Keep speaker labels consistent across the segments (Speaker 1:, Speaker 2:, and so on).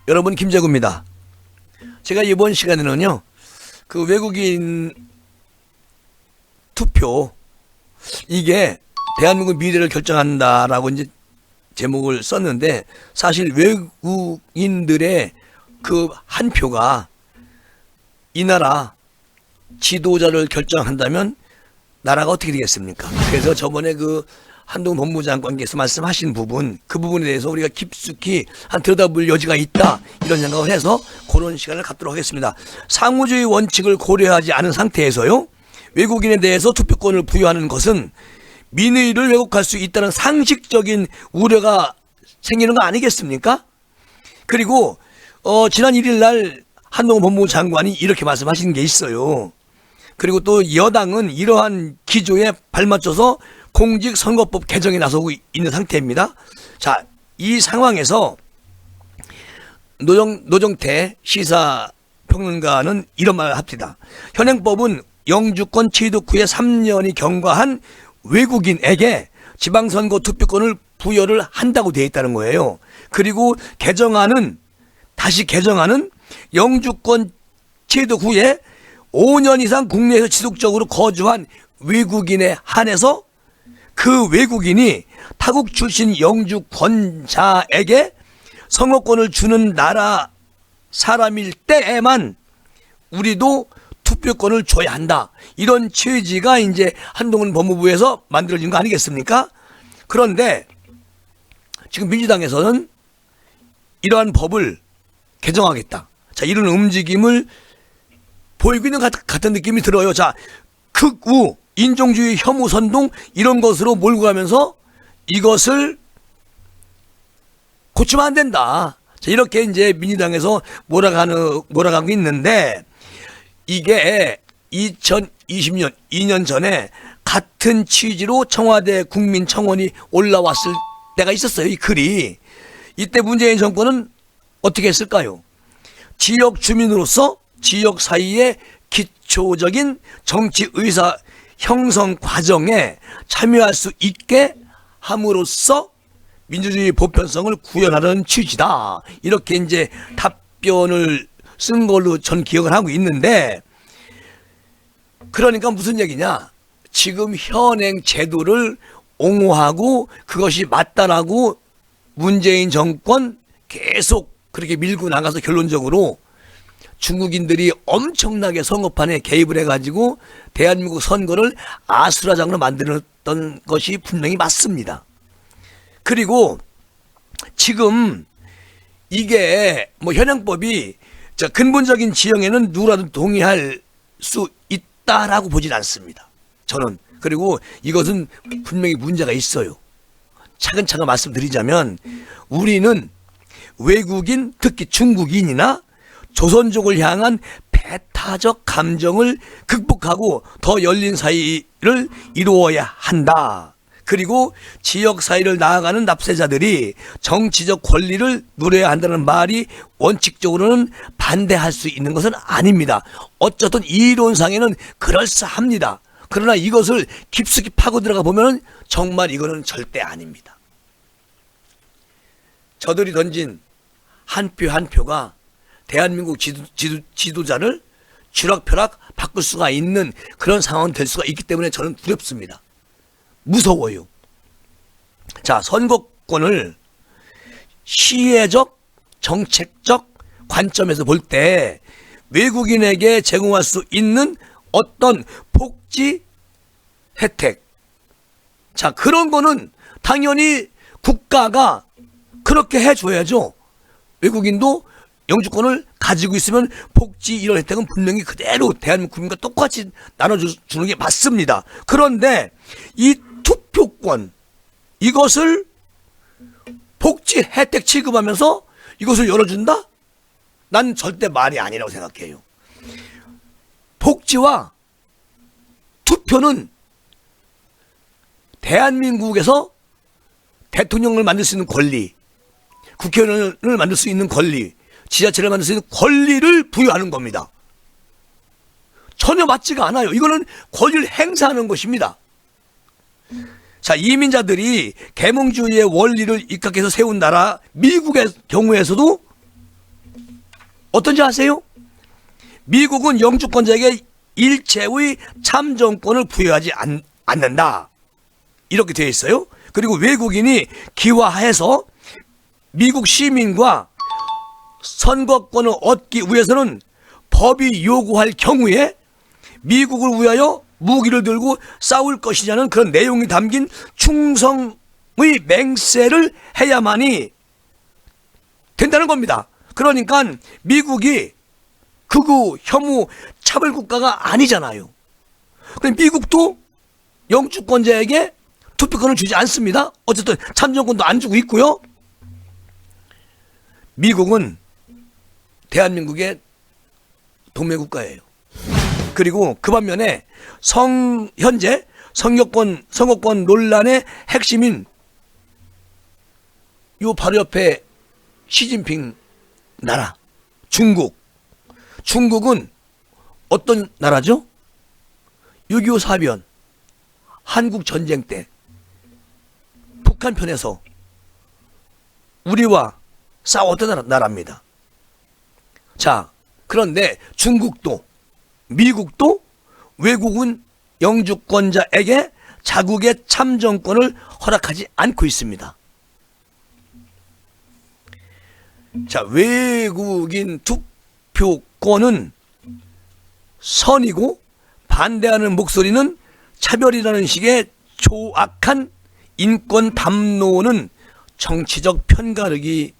Speaker 1: 여러분, 김재구입니다. 제가 이번 시간에는요, 그 외국인 투표, 이게 대한민국 미래를 결정한다라고 이제 제목을 썼는데, 사실 외국인들의 그 한 표가 이 나라 지도자를 결정한다면 나라가 어떻게 되겠습니까? 그래서 저번에 그 한동훈 법무장관께서 말씀하신 부분, 그 부분에 대해서 우리가 깊숙이 들여다볼 여지가 있다, 이런 생각을 해서 그런 시간을 갖도록 하겠습니다. 상호주의 원칙을 고려하지 않은 상태에서요, 외국인에 대해서 투표권을 부여하는 것은 민의를 왜곡할 수 있다는 상식적인 우려가 생기는 거 아니겠습니까? 그리고 지난 1일 날 한동훈 법무부 장관이 이렇게 말씀하신 게 있어요. 그리고 또 여당은 이러한 기조에 발맞춰서 공직선거법 개정에 나서고 있는 상태입니다. 자, 이 상황에서 노정태 시사평론가는 이런 말을 합니다. 현행법은 영주권 취득 후에 3년이 경과한 외국인에게 지방선거 투표권을 부여를 한다고 되어 있다는 거예요. 그리고 다시 개정하는 영주권 취득 후에 5년 이상 국내에서 지속적으로 거주한 외국인에 한해서 그 외국인이 타국 출신 영주권자에게 선거권을 주는 나라 사람일 때에만 우리도 투표권을 줘야 한다. 이런 취지가 이제 한동훈 법무부에서 만들어진 거 아니겠습니까? 그런데 지금 민주당에서는 이러한 법을 개정하겠다. 자, 이런 움직임을 보이고 있는 같은 느낌이 들어요. 자, 극우, 인종주의 혐오 선동, 이런 것으로 몰고 가면서 이것을 고치면 안 된다. 자, 이렇게 이제 민주당에서 몰아가고 있는데, 이게 2020년, 2년 전에 같은 취지로 청와대 국민청원이 올라왔을 때가 있었어요. 이 글이. 이때 문재인 정권은 어떻게 했을까요? 지역 주민으로서 지역 사이의 기초적인 정치 의사 형성 과정에 참여할 수 있게 함으로써 민주주의 보편성을 구현하는 취지다. 이렇게 이제 답변을 쓴 걸로 전 기억을 하고 있는데, 그러니까 무슨 얘기냐? 지금 현행 제도를 옹호하고 그것이 맞다라고 문재인 정권 계속 그렇게 밀고 나가서 결론적으로 중국인들이 엄청나게 선거판에 개입을 해가지고 대한민국 선거를 아수라장으로 만들었던 것이 분명히 맞습니다. 그리고 지금 이게 현행법이 근본적인 지형에는 누구라도 동의할 수 있다라고 보진 않습니다. 저는. 그리고 이것은 분명히 문제가 있어요. 차근차근 말씀드리자면, 우리는 외국인, 특히 중국인이나 조선족을 향한 배타적 감정을 극복하고 더 열린 사회를 이루어야 한다. 그리고 지역 사회를 나아가는 납세자들이 정치적 권리를 누려야 한다는 말이 원칙적으로는 반대할 수 있는 것은 아닙니다. 어쨌든 이론상에는 그럴싸합니다. 그러나 이것을 깊숙이 파고 들어가 보면 정말 이거는 절대 아닙니다. 저들이 던진 한 표 한 표가 대한민국 지도자를 쥐락펴락 바꿀 수가 있는 그런 상황이 될 수가 있기 때문에 저는 두렵습니다. 무서워요. 자, 선거권을 시혜적, 정책적 관점에서 볼 때 외국인에게 제공할 수 있는 어떤 복지 혜택, 자, 그런 거는 당연히 국가가 그렇게 해줘야죠. 외국인도 영주권을 가지고 있으면 복지 이런 혜택은 분명히 그대로 대한민국 국민과 똑같이 나눠주는 게 맞습니다. 그런데 이 투표권, 이것을 복지 혜택 취급하면서 이것을 열어준다? 난 절대 말이 아니라고 생각해요. 복지와 투표는 대한민국에서 대통령을 만들 수 있는 권리, 국회의원을 만들 수 있는 권리, 지자체를 만들 수 있는 권리를 부여하는 겁니다. 전혀 맞지가 않아요. 이거는 권리를 행사하는 것입니다. 자, 이민자들이 계몽주의의 원리를 입각해서 세운 나라 미국의 경우에서도 어떤지 아세요? 미국은 영주권자에게 일체의 참정권을 부여하지 않는다. 이렇게 되어 있어요. 그리고 외국인이 기화해서 미국 시민과 선거권을 얻기 위해서는 법이 요구할 경우에 미국을 위하여 무기를 들고 싸울 것이냐는 그런 내용이 담긴 충성의 맹세를 해야만이 된다는 겁니다. 그러니까 미국이 극우, 혐오, 차별 국가가 아니잖아요. 미국도 영주권자에게 투표권을 주지 않습니다. 어쨌든 참정권도 안 주고 있고요. 미국은 대한민국의 동맹국가예요. 그리고 그 반면에 현재 선거권 논란의 핵심인 요 바로 옆에 시진핑 나라 중국은 어떤 나라죠? 6.25 사변 한국 전쟁 때 북한 편에서 우리와 싸웠던 나라입니다. 자, 그런데 중국도 미국도 외국인 영주권자에게 자국의 참정권을 허락하지 않고 있습니다. 자, 외국인 투표권은 선이고 반대하는 목소리는 차별이라는 식의 조악한 인권 담론은 정치적 편가르기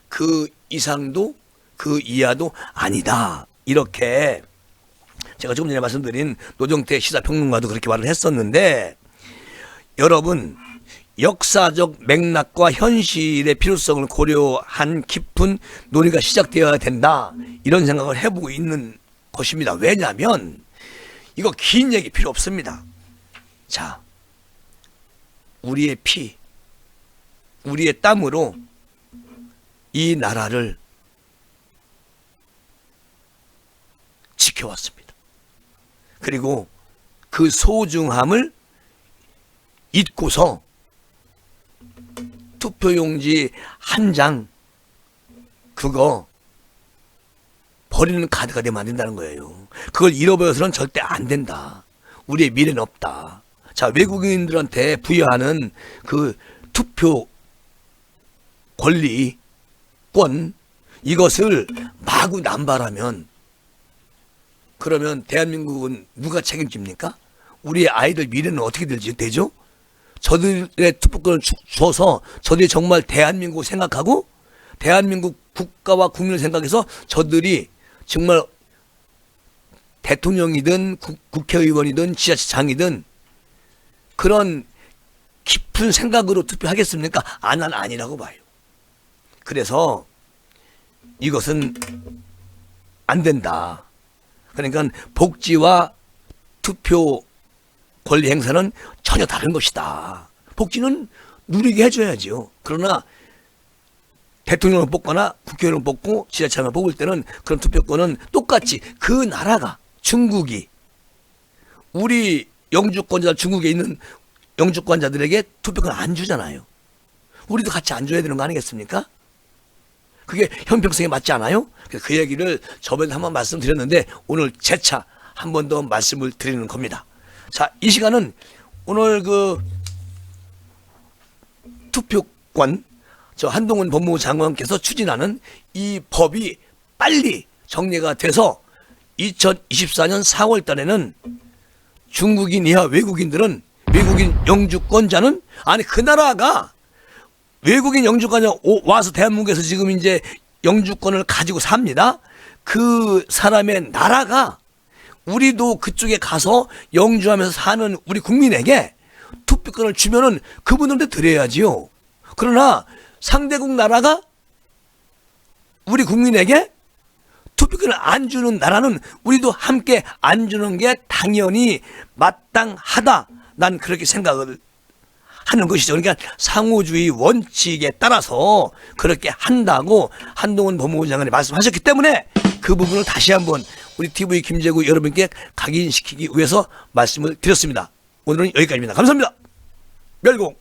Speaker 1: 그 이상도 그 이하도 아니다. 이렇게 제가 조금 전에 말씀드린 노정태 시사평론가도 그렇게 말을 했었는데, 여러분 역사적 맥락과 현실의 필요성을 고려한 깊은 논의가 시작되어야 된다, 이런 생각을 해보고 있는 것입니다. 왜냐하면 이거 긴 얘기 필요 없습니다. 자, 우리의 피, 우리의 땀으로 이 나라를 지켜왔습니다. 그리고 그 소중함을 잊고서 투표용지 한 장 그거 버리는 카드가 되면 안 된다는 거예요. 그걸 잃어버려서는 절대 안 된다. 우리의 미래는 없다. 자, 외국인들한테 부여하는 그 투표 권리권, 이것을 마구 남발하면 그러면 대한민국은 누가 책임집니까? 우리의 아이들 미래는 어떻게 되죠? 저들의 투표권을 줘서 저들이 정말 대한민국을 생각하고 대한민국 국가와 국민을 생각해서 저들이 정말 대통령이든 국회의원이든 지자체장이든 그런 깊은 생각으로 투표하겠습니까? 난 아니라고 봐요. 그래서 이것은 안 된다. 그러니까 복지와 투표 권리 행사는 전혀 다른 것이다. 복지는 누리게 해줘야죠. 그러나 대통령을 뽑거나 국회의원을 뽑고 지자체장을 뽑을 때는 그런 투표권은 똑같이 그 나라가, 중국이 우리 영주권자, 중국에 있는 영주권자들에게 투표권 안 주잖아요. 우리도 같이 안 줘야 되는 거 아니겠습니까? 그게 형평성에 맞지 않아요? 그 얘기를 저번에 한번 말씀드렸는데 오늘 재차 한 번 더 말씀을 드리는 겁니다. 자, 이 시간은 오늘 그 투표권, 저 한동훈 법무부 장관께서 추진하는 이 법이 빨리 정리가 돼서 2024년 4월 달에는 중국인 이하 외국인들은, 외국인 영주권자는, 아니 그 나라가 외국인 영주권자 와서 대한민국에서 지금 이제 영주권을 가지고 삽니다. 그 사람의 나라가 우리도 그쪽에 가서 영주하면서 사는 우리 국민에게 투표권을 주면은 그분들한테 드려야지요. 그러나 상대국 나라가 우리 국민에게 투표권을 안 주는 나라는 우리도 함께 안 주는 게 당연히 마땅하다. 난 그렇게 생각을 하는 것이죠. 그러니까 상호주의 원칙에 따라서 그렇게 한다고 한동훈 법무부 장관이 말씀하셨기 때문에 그 부분을 다시 한번 우리 TV 김재구 여러분께 각인시키기 위해서 말씀을 드렸습니다. 오늘은 여기까지입니다. 감사합니다. 멸공.